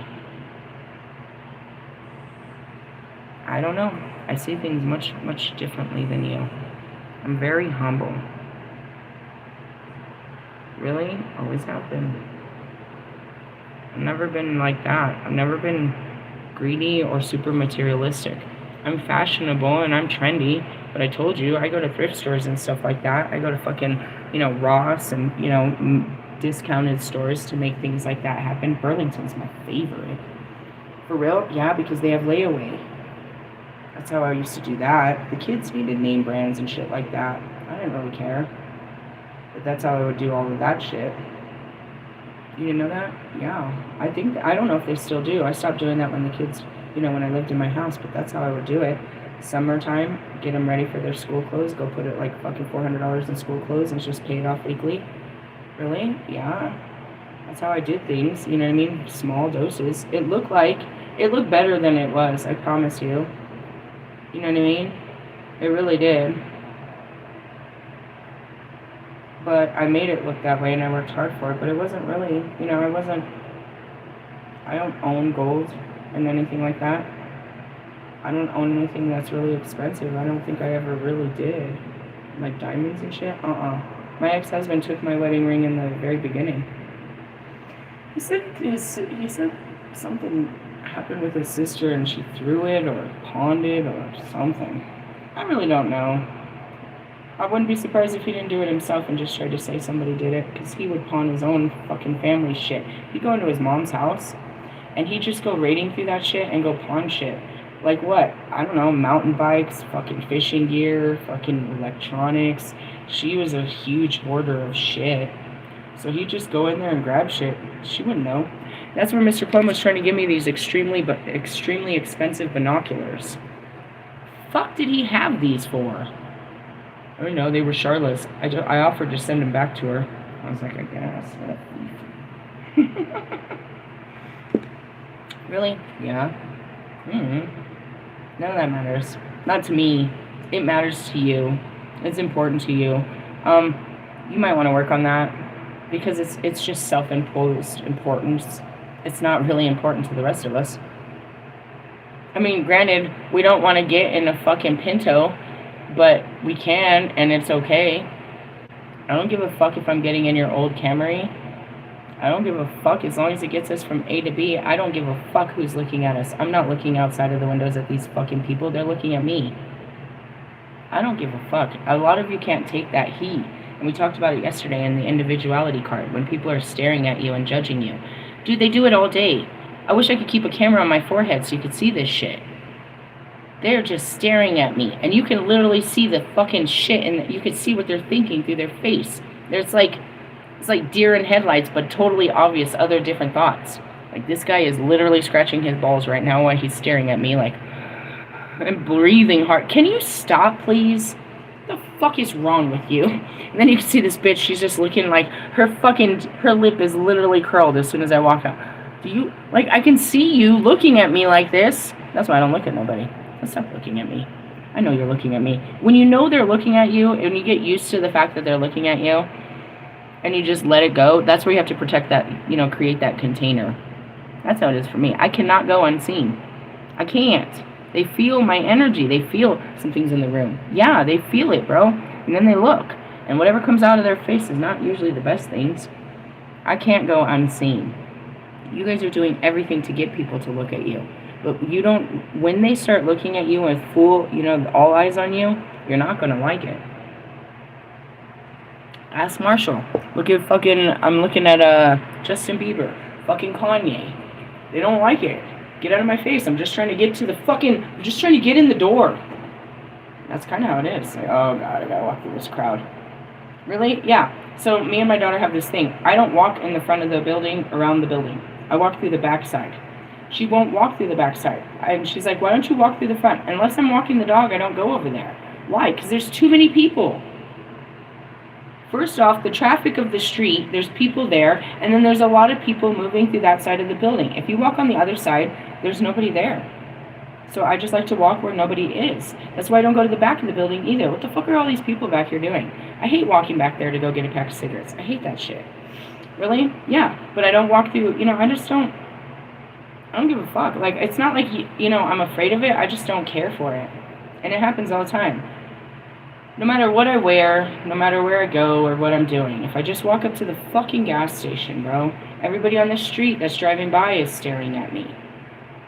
I don't know. I see things much differently than you. I'm very humble. Really? Always have been. I've never been like that. I've never been greedy or super materialistic. I'm fashionable and I'm trendy, but I told you, I go to thrift stores and stuff like that. I go to fucking, Ross and, discounted stores to make things like that happen. Burlington's my favorite. For real? Yeah, because they have layaway. That's how I used to do that. The kids needed name brands and shit like that. I didn't really care. But that's how I would do all of that shit. You didn't know that? Yeah. I don't know if they still do. I stopped doing that when the kids, when I lived in my house, but that's how I would do it. Summertime, get them ready for their school clothes, go put it like fucking $400 in school clothes and just pay it off weekly. Really? Yeah. That's how I did things, you know what I mean? Small doses. It looked better than it was, I promise you. You know what I mean? It really did. But I made it look that way and I worked hard for it, but it wasn't really, I don't own gold and anything like that. I don't own anything that's really expensive. I don't think I ever really did. like diamonds and shit. My ex-husband took my wedding ring in the very beginning. He said something happened with his sister and she threw it or pawned it or something. I really don't know. I wouldn't be surprised if he didn't do it himself and just tried to say somebody did it, because he would pawn his own fucking family shit. He'd go into his mom's house and he'd just go raiding through that shit and go pawn shit. Like what? I don't know, mountain bikes, fucking fishing gear, fucking electronics. She was a huge hoarder of shit. So he'd just go in there and grab shit. She wouldn't know. That's where Mr. Plum was trying to give me these extremely expensive binoculars. Fuck did he have these for? I don't know, they were Charlotte's. I offered to send them back to her. I was like, I guess. Really? Yeah. None of that matters. Not to me. It matters to you. It's important to you. You might want to work on that, because it's just self-imposed importance. It's not really important to the rest of us. I mean, granted, we don't want to get in a fucking Pinto, but we can, and it's okay. I don't give a fuck if I'm getting in your old Camry. I don't give a fuck as long as it gets us from A to B. I don't give a fuck who's looking at us. I'm not looking outside of the windows at these fucking people. They're looking at me. I don't give a fuck. A lot of you can't take that heat. And we talked about it yesterday in the individuality card, when people are staring at you and judging you. Dude, they do it all day. I wish I could keep a camera on my forehead so you could see this shit. They're just staring at me. And you can literally see the fucking shit, and you can see what they're thinking through their face. It's like deer in headlights, but totally obvious other different thoughts. Like, this guy is literally scratching his balls right now while he's staring at me like, I'm breathing hard. Can you stop, please? What the fuck is wrong with you? And then you can see this bitch, she's just looking like her lip is literally curled as soon as I walk out. I can see you looking at me like this. That's why I don't look at nobody. Stop looking at me. I know you're looking at me. When you know they're looking at you, and you get used to the fact that they're looking at you, and you just let it go, that's where you have to protect that, create that container. That's how it is for me. I cannot go unseen. I can't. They feel my energy. They feel something's in the room. Yeah, they feel it, bro. And then they look. And whatever comes out of their face is not usually the best things. I can't go unseen. You guys are doing everything to get people to look at you. But you don't, when they start looking at you with full, all eyes on you, you're not going to like it. Ask Marshall. I'm looking at Justin Bieber, fucking Kanye. They don't like it. Get out of my face. I'm just trying to get in the door. That's kind of how it is. Like, oh God, I gotta walk through this crowd. Really? Yeah. So me and my daughter have this thing. I don't walk in the front of the building, around the building. I walk through the backside. She won't walk through the backside. And she's like, why don't you walk through the front? Unless I'm walking the dog, I don't go over there. Why? Because there's too many people. First off, the traffic of the street, there's people there, and then there's a lot of people moving through that side of the building. If you walk on the other side, there's nobody there. So I just like to walk where nobody is. That's why I don't go to the back of the building either. What the fuck are all these people back here doing? I hate walking back there to go get a pack of cigarettes. I hate that shit. Really? Yeah. But I don't walk through, I don't give a fuck. Like, it's not like, I'm afraid of it. I just don't care for it. And it happens all the time. No matter what I wear, no matter where I go or what I'm doing, if I just walk up to the fucking gas station, bro, everybody on the street that's driving by is staring at me.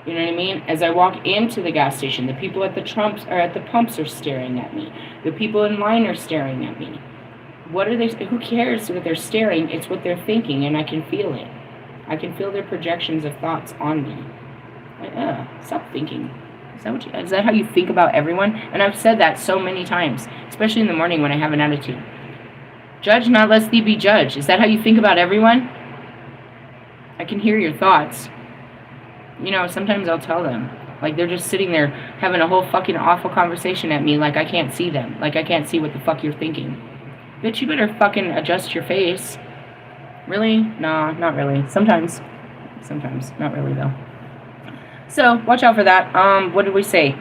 You know what I mean? As I walk into the gas station, the people at the pumps are staring at me. The people in line are staring at me. Who cares what they're staring? It's what they're thinking, and I can feel it. I can feel their projections of thoughts on me. Like, stop thinking. Is that how you think about everyone? And I've said that so many times, especially in the morning when I have an attitude. Judge not lest thee be judged. Is that how you think about everyone? I can hear your thoughts. Sometimes I'll tell them. Like, they're just sitting there having a whole fucking awful conversation at me like I can't see them. Like I can't see what the fuck you're thinking. Bitch, you better fucking adjust your face. Really? Nah, not really. Sometimes. Not really, though. So, watch out for that. What did we say?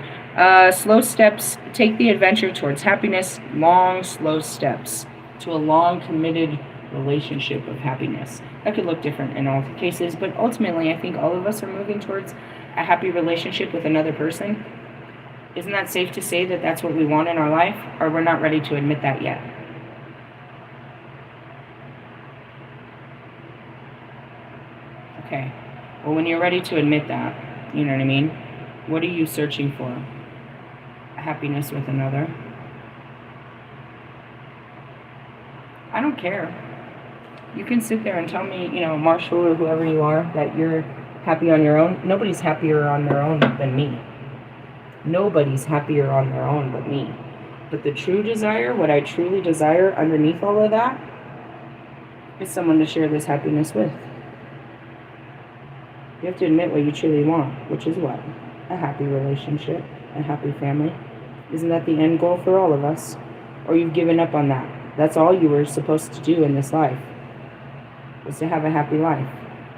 Slow steps take the adventure towards happiness. Long, slow steps to a long, committed relationship of happiness. That could look different in all cases, but ultimately, I think all of us are moving towards a happy relationship with another person. Isn't that safe to say that that's what we want in our life? Or we're not ready to admit that yet? Okay. Well, when you're ready to admit that, you know what I mean? What are you searching for? Happiness with another? I don't care. You can sit there and tell me, you know, Marshall or whoever you are, that you're happy on your own. Nobody's happier on their own than me. Nobody's happier on their own but me. But the true desire, what I truly desire underneath all of that, is someone to share this happiness with. You have to admit what you truly want, which is what? A happy relationship, a happy family. Isn't that the end goal for all of us? Or you've given up on that? That's all you were supposed to do in this life, was to have a happy life,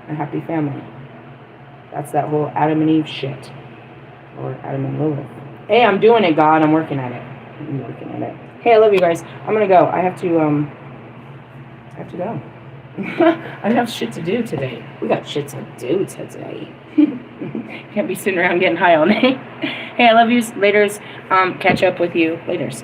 a happy family. That's that whole Adam and Eve shit. Or Adam and Lilith. Hey, I'm doing it, God. I'm working at it. I'm working at it. Hey, I love you guys. I'm gonna go. I have to go. I have shit to do today. We got shit to do today. Can't be sitting around getting high all night. Hey, I love you. Laters. Catch up with you. Laters.